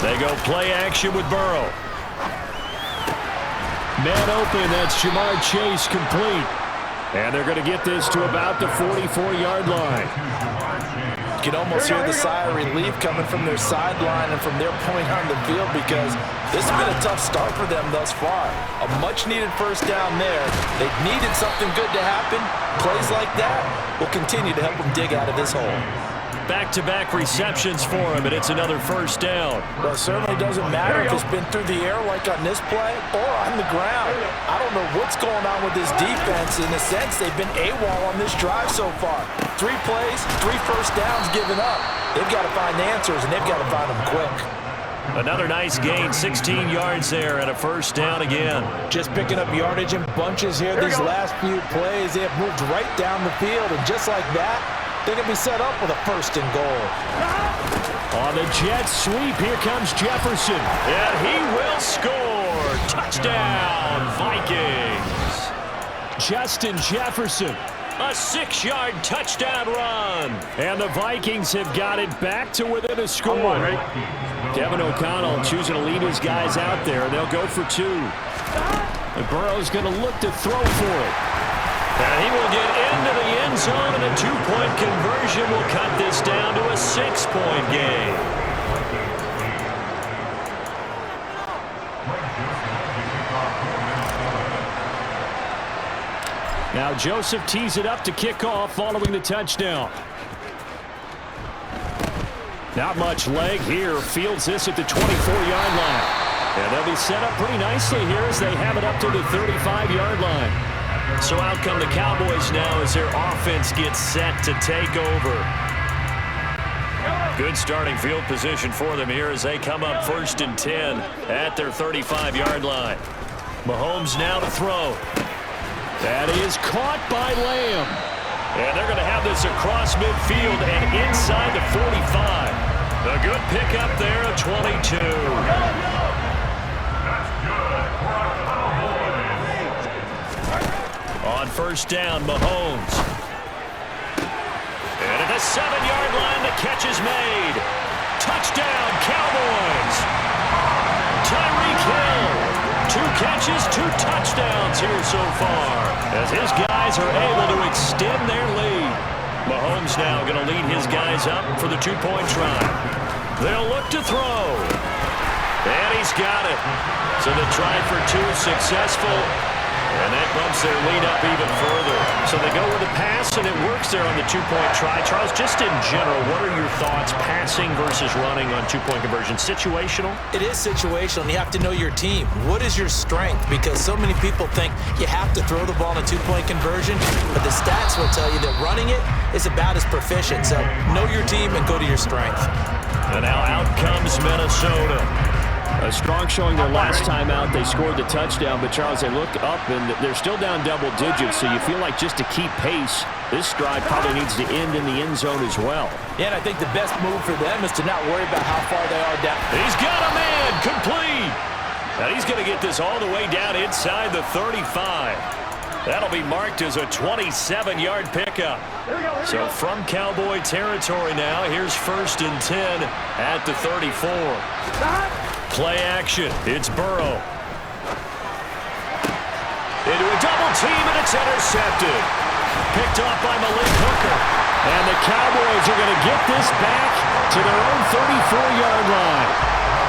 They go play action with Burrow. Man open, that's Jamar Chase complete. And they're going to get this to about the 44-yard line. You can almost hear the sigh of relief coming from their sideline and from their point on the field because this has been a tough start for them thus far. A much-needed first down there. They've needed something good to happen. Plays like that will continue to help them dig out of this hole. Back-to-back receptions for him, and it's another first down. Well, it certainly doesn't matter if it's been through the air like on this play or on the ground. I don't know what's going on with this defense. In a sense, they've been AWOL on this drive so far. 3 plays, 3 first downs given up. They've got to find answers, and they've got to find them quick. Another nice gain, 16 yards there, and a first down again. Just picking up yardage in bunches here. These last few plays, they have moved right down the field, and just like that, they're going to be set up with a first and goal. On the jet sweep, here comes Jefferson. And he will score. Touchdown, Vikings. Justin Jefferson, a 6-yard touchdown run. And the Vikings have got it back to within a score. Kevin O'Connell choosing to lead his guys out there. They'll go for 2. And Burrow's going to look to throw for it. And he will get into the end zone, and a 2-point conversion will cut this down to a 6-point game. Now Joseph tees it up to kick off following the touchdown. Not much leg here. Fields this at the 24-yard line. And they'll be set up pretty nicely here as they have it up to the 35-yard line. So out come the Cowboys now as their offense gets set to take over. Good starting field position for them here as they come up 1st and 10 at their 35-yard line. Mahomes now to throw. That is caught by Lamb. And they're going to have this across midfield and inside the 45. A good pickup there of 22. On first down, Mahomes. And at the 7-yard line, the catch is made. Touchdown, Cowboys. Tyreek Hill. 2 catches, 2 touchdowns here so far as his guys are able to extend their lead. Mahomes now going to lead his guys up for the 2-point try. They'll look to throw. And he's got it. So the try for 2 successful. And that bumps their lead up even further. So they go with a pass, and it works there on the 2-point try. Charles, just in general, what are your thoughts passing versus running on 2-point conversion? Situational? It is situational, and you have to know your team. What is your strength? Because so many people think you have to throw the ball in a 2-point conversion, but the stats will tell you that running it is about as proficient. So know your team and go to your strength. And now out comes Minnesota. A strong showing their last time out. They scored the touchdown, but Charles, they look up and they're still down double digits, so you feel like just to keep pace, this drive probably needs to end in the end zone as well. Yeah, and I think the best move for them is to not worry about how far they are down. He's got a man complete. Now he's going to get this all the way down inside the 35. That'll be marked as a 27-yard pickup. So from Cowboy territory now, here's 1st and 10 at the 34. Play action. It's Burrow. Into a double team, and it's intercepted. Picked off by Malik Hooker. And the Cowboys are going to get this back to their own 34-yard line.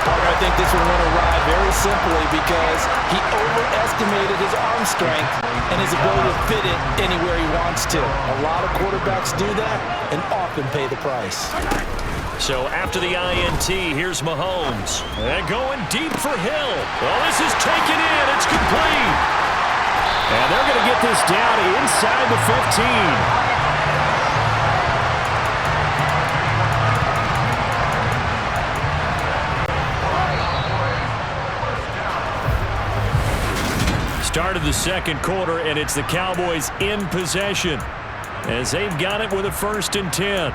Parker, I think this one went awry very simply because he overestimated his arm strength and his ability to fit it anywhere he wants to. A lot of quarterbacks do that and often pay the price. So after the INT, here's Mahomes. And going deep for Hill. Well, this is taken in. It's complete. And they're going to get this down inside the 15. Start of the second quarter, and it's the Cowboys in possession as they've got it with a 1st and 10.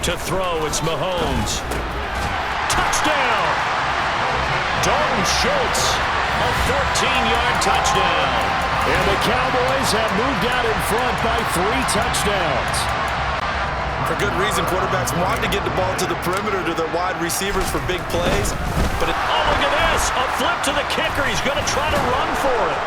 To throw, it's Mahomes. Touchdown! Dalton Schultz, a 14-yard touchdown. And the Cowboys have moved out in front by 3 touchdowns. For good reason, quarterbacks want to get the ball to the perimeter to their wide receivers for big plays. Oh, look at this. A flip to the kicker. He's going to try to run for it.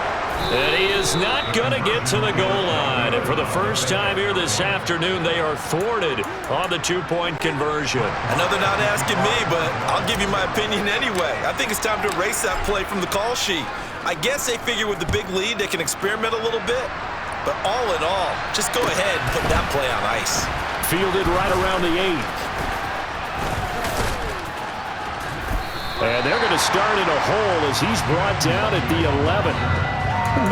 And he is not going to get to the goal line. And for the first time here this afternoon, they are thwarted on the 2-point conversion. I know they're not asking me, but I'll give you my opinion anyway. I think it's time to erase that play from the call sheet. I guess they figure with the big lead they can experiment a little bit. But all in all, just go ahead and put that play on ice. Fielded right around the 8th. And they're going to start in a hole as he's brought down at the 11.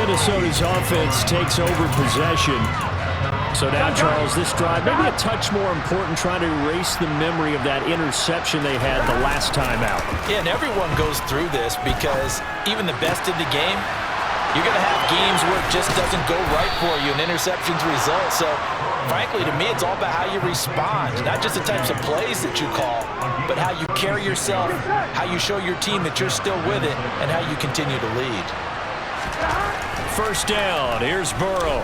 Minnesota's offense takes over possession. So now, Charles, this drive maybe a touch more important, trying to erase the memory of that interception they had the last time out. Yeah, and everyone goes through this because even the best in the game, you're going to have games where it just doesn't go right for you, and interceptions result. So, frankly, to me, it's all about how you respond, not just the types of plays that you call, but how you carry yourself, how you show your team that you're still with it, and how you continue to lead. First down, here's Burrow.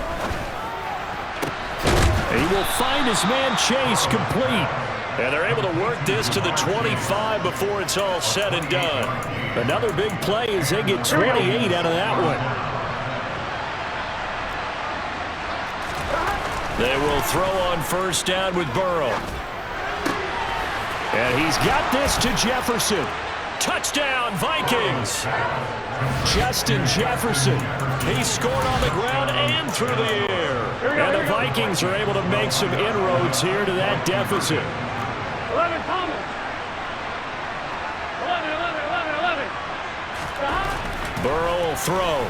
He will find his man Chase complete. And they're able to work this to the 25 before it's all said and done. Another big play as they get 28 out of that one. They will throw on first down with Burrow. And he's got this to Jefferson. Touchdown, Vikings. Justin Jefferson. He scored on the ground and through the air. And the Vikings are able to make some inroads here to that deficit. 11 Thomas. 11. Burrow will throw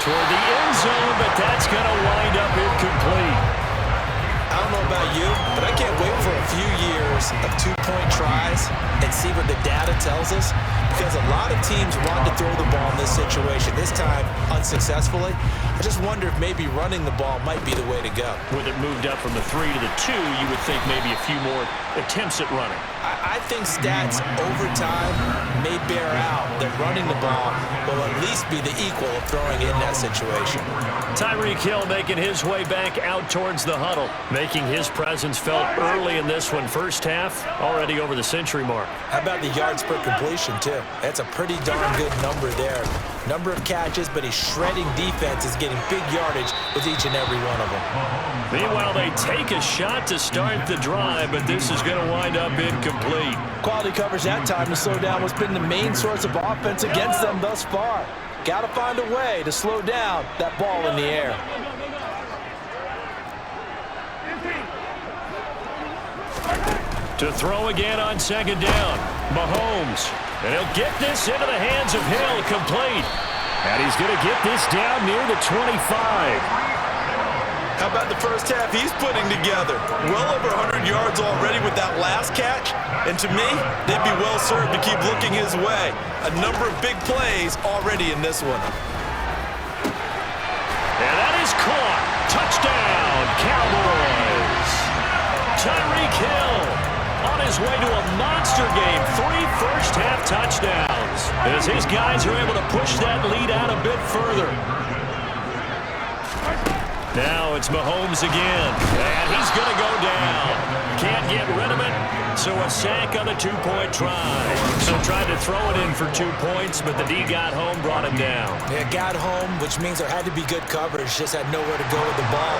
toward the end zone, but that's going to wind up incomplete. I don't know about you, but I can't wait for a few years of 2-point tries and see what the data tells us, because a lot of teams want to throw the ball in this situation, this time unsuccessfully. I just wonder if maybe running the ball might be the way to go. With it moved up from the 3 to the 2, you would think maybe a few more attempts at running. I think stats over time may bear out that running the ball will at least be the equal of throwing in that situation. Tyreek Hill making his way back out towards the huddle, making his presence felt early in this one. First half, already over the century mark. How about the yards per completion, too? That's a pretty darn good number there. Number of catches, but he's shredding defenses, getting big yardage with each and every one of them. Meanwhile, they take a shot to start the drive, but this is going to wind up incomplete. Quality coverage that time to slow down what's been the main source of offense against them thus far. Got to find a way to slow down that ball in the air. To throw again on second down, Mahomes. And he'll get this into the hands of Hill, complete. And he's going to get this down near the 25. How about the first half he's putting together? Well over 100 yards already with that last catch. And to me, they'd be well served to keep looking his way. A number of big plays already in this one. And that is caught. Touchdown, Cowboys. Tyreek Hill on his way to a monster game. 3 first-half touchdowns as his guys are able to push that lead out a bit further. Now it's Mahomes again, and he's going to go down. Can't get rid of it, so a sack on the 2-point try. So tried to throw it in for 2 points, but the D got home, brought him down. Yeah, got home, which means there had to be good coverage, just had nowhere to go with the ball.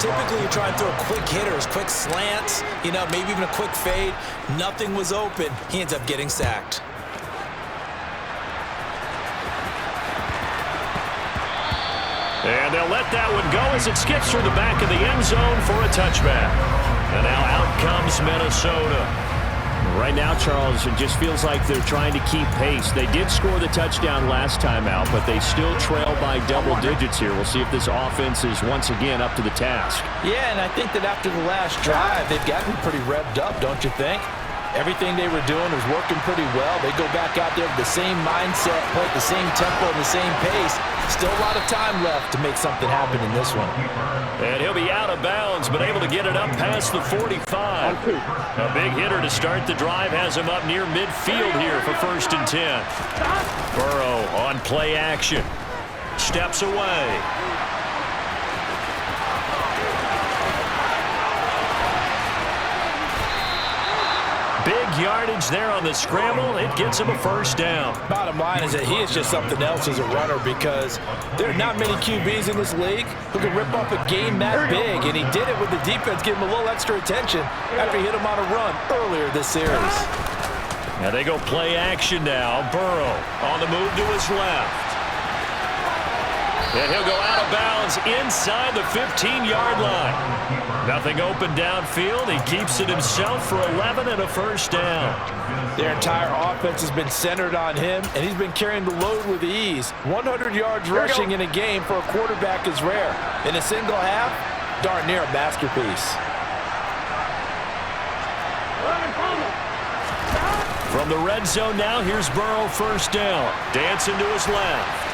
Typically, you try and throw quick hitters, quick slants, maybe even a quick fade. Nothing was open. He ends up getting sacked. And they'll let that one go as it skips through the back of the end zone for a touchback. And now out comes Minnesota. Right now, Charles, it just feels like they're trying to keep pace. They did score the touchdown last time out, but they still trail by double digits here. We'll see if this offense is once again up to the task. Yeah, and I think that after the last drive, they've gotten pretty revved up, don't you think? Everything they were doing was working pretty well. They go back out there with the same mindset, play at the same tempo and the same pace. Still a lot of time left to make something happen in this one. And he'll be out of bounds, but able to get it up past the 45. A big hitter to start the drive has him up near midfield here for 1st and 10. Burrow on play action. steps away. Big yardage there on the scramble. It gets him a first down. Bottom line is that he is just something else as a runner because there are not many QBs in this league who can rip off a game that big, and he did it with the defense giving him a little extra attention after he hit him on a run earlier this series. Now they go play action now. Burrow on the move to his left. And he'll go out of bounds inside the 15-yard line. Nothing open downfield. He keeps it himself for 11 and a first down. Their entire offense has been centered on him, and he's been carrying the load with ease. 100 yards rushing in a game for a quarterback is rare. In a single half, darn near a masterpiece. From the red zone now, here's Burrow first down. Dancing to his left.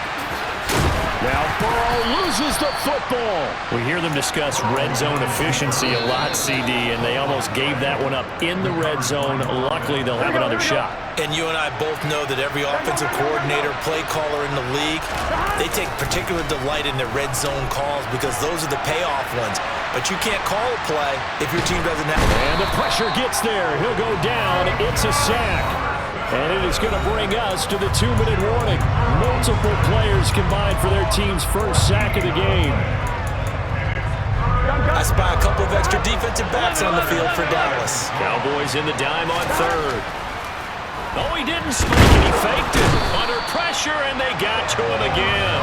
Now Burrow loses the football. We hear them discuss red zone efficiency a lot, CD, and they almost gave that one up in the red zone. Luckily, they'll have another shot. And you and I both know that every offensive coordinator, play caller in the league, they take particular delight in their red zone calls because those are the payoff ones. But you can't call a play if your team doesn't have it. And the pressure gets there. He'll go down. It's a sack. And it is going to bring us to the 2-minute warning. Multiple players combined for their team's first sack of the game. I spy a couple of extra defensive backs on the field for Dallas. Cowboys in the dime on third. Oh, he didn't spike it. He faked it. Under pressure, and they got to him again.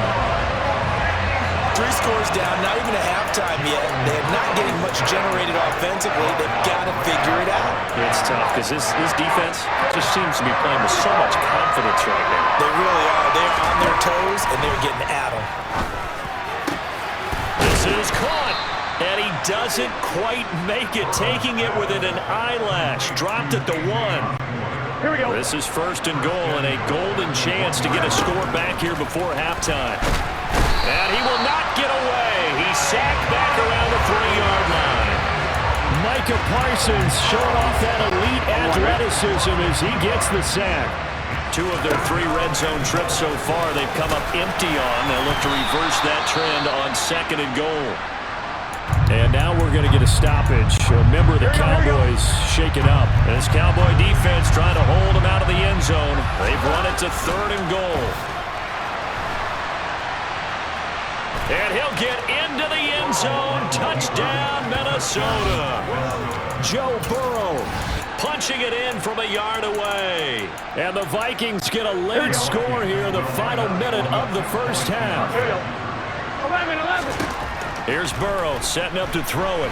3 scores down, not even at halftime yet. They're not getting much generated offensively. They've got to figure it out. It's tough because this defense just seems to be playing with so much confidence right now. They really are. They're on their toes, and they're getting at them. This is caught, and he doesn't quite make it, taking it within an eyelash. Dropped at the 1. Here we go. This is first and goal, and a golden chance to get a score back here before halftime. And he will not get away. He's sacked back around the 3-yard line. Micah Parsons showing off that elite athleticism as he gets the sack. 2 of their 3 red zone trips so far they've come up empty on. They'll look to reverse that trend on second and goal. And now we're going to get a stoppage. A member of the Cowboys shaken up. This Cowboy defense trying to hold him out of the end zone. They've run it to third and goal. And he'll get into the end zone. Touchdown, Minnesota. Joe Burrow punching it in from a yard away. And the Vikings get a late score here in the final minute of the first half. 11. Here's Burrow setting up to throw it.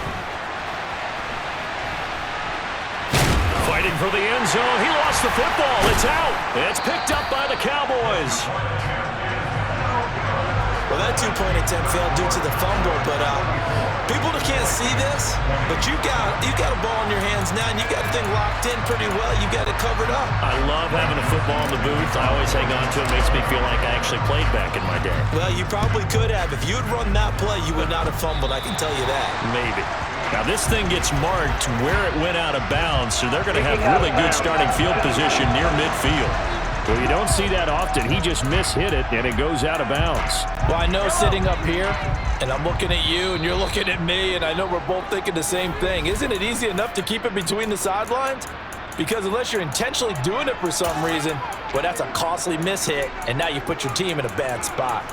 Fighting for the end zone. He lost the football. It's out. It's picked up by the Cowboys. Well, that 2-point attempt failed due to the fumble, but people can't see this, but you got a ball in your hands now, and you got the thing locked in pretty well. You got it covered up. I love having a football in the booth. I always hang on to it. Makes me feel like I actually played back in my day. Well, you probably could have. If you had run that play, you would not have fumbled. I can tell you that. Maybe. Now, this thing gets marked where it went out of bounds, so they're going to have really good starting field position near midfield. Well, you don't see that often. He just mishit it, and it goes out of bounds. Well, I know sitting up here, and I'm looking at you, and you're looking at me, and I know we're both thinking the same thing. Isn't it easy enough to keep it between the sidelines? Because unless you're intentionally doing it for some reason, well, that's a costly mishit, and now you put your team in a bad spot.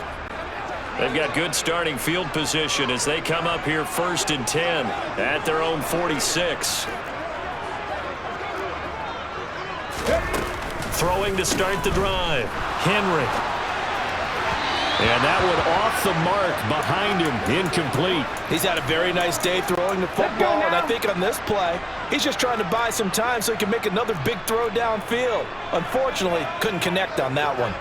They've got good starting field position as they come up here first and 10 at their own 46. Throwing to start the drive. Henry. And that one off the mark behind him. Incomplete. He's had a very nice day throwing the football, and I think on this play, he's just trying to buy some time so he can make another big throw downfield. Unfortunately, couldn't connect on that one.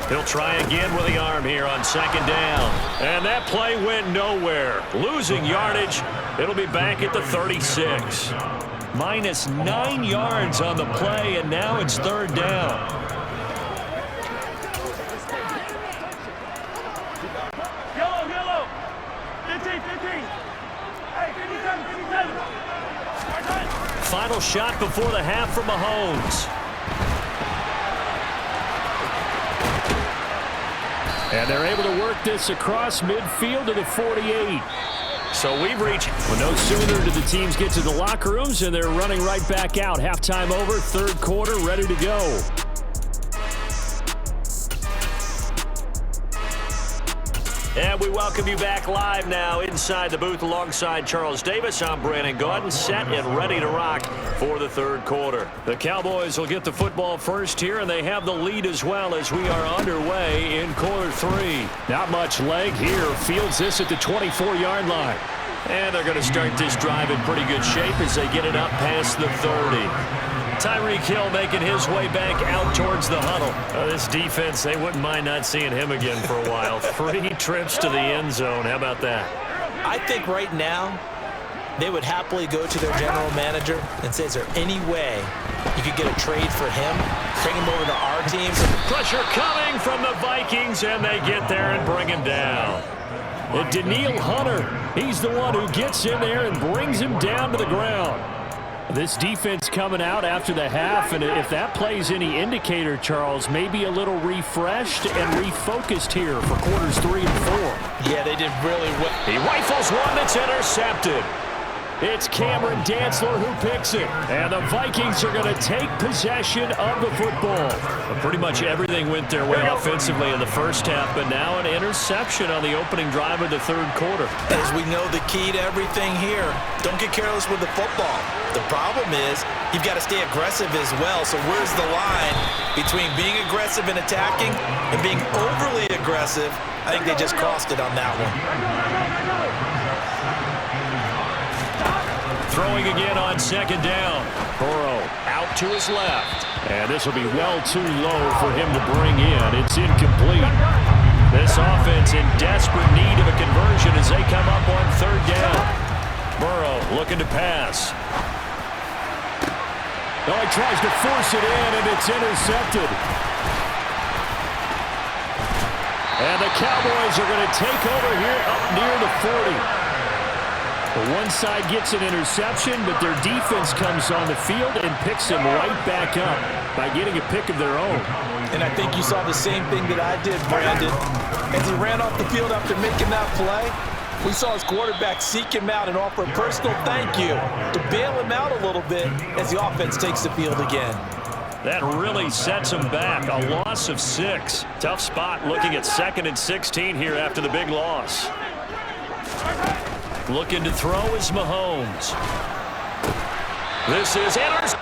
He'll try again with the arm here on second down. And that play went nowhere. Losing yardage. It'll be back at the 36. Minus 9 yards on the play, and now it's third down. Yellow. 15. Hey, 57. Final shot before the half from Mahomes. And they're able to work this across midfield to the 48. So we've reached. Well, no sooner did the teams get to the locker rooms, and they're running right back out. Halftime over, third quarter, ready to go. And we welcome you back live now inside the booth alongside Charles Davis. I'm Brandon Gaudin, set and ready to rock for the third quarter. The Cowboys will get the football first here, and they have the lead as well as we are underway in quarter three. Not much leg here. Fields this at the 24-yard line. And they're going to start this drive in pretty good shape as they get it up past the 30. Tyreek Hill making his way back out towards the huddle. This defense, they wouldn't mind not seeing him again for a while. 3 trips to the end zone. How about that? I think right now they would happily go to their general manager and say, is there any way you could get a trade for him, bring him over to our teams? Pressure coming from the Vikings, and they get there and bring him down. And Daniil Hunter, he's the one who gets in there and brings him down to the ground. This defense coming out after the half, and if that plays any indicator, Charles, maybe a little refreshed and refocused here for quarters 3 and 4. Yeah, they did really well. He rifles one that's intercepted. It's Cameron Dantzler who picks it. And the Vikings are going to take possession of the football. But pretty much everything went their way offensively in the first half, but now an interception on the opening drive of the third quarter. As we know, the key to everything here, don't get careless with the football. The problem is you've got to stay aggressive as well. So where's the line between being aggressive and attacking and being overly aggressive? I think they just crossed it on that one. Throwing again on second down. Burrow out to his left. And this will be well too low for him to bring in. It's incomplete. This offense in desperate need of a conversion as they come up on third down. Burrow looking to pass. Oh, he tries to force it in, and it's intercepted. And the Cowboys are going to take over here up near the 40. One side gets an interception, but their defense comes on the field and picks them right back up by getting a pick of their own. And I think you saw the same thing that I did, Brandon. As he ran off the field after making that play, we saw his quarterback seek him out and offer a personal thank you to bail him out a little bit as the offense takes the field again. That really sets him back. A loss of 6. Tough spot looking at 2nd and 16 here after the big loss. Looking to throw is Mahomes. This is Anders.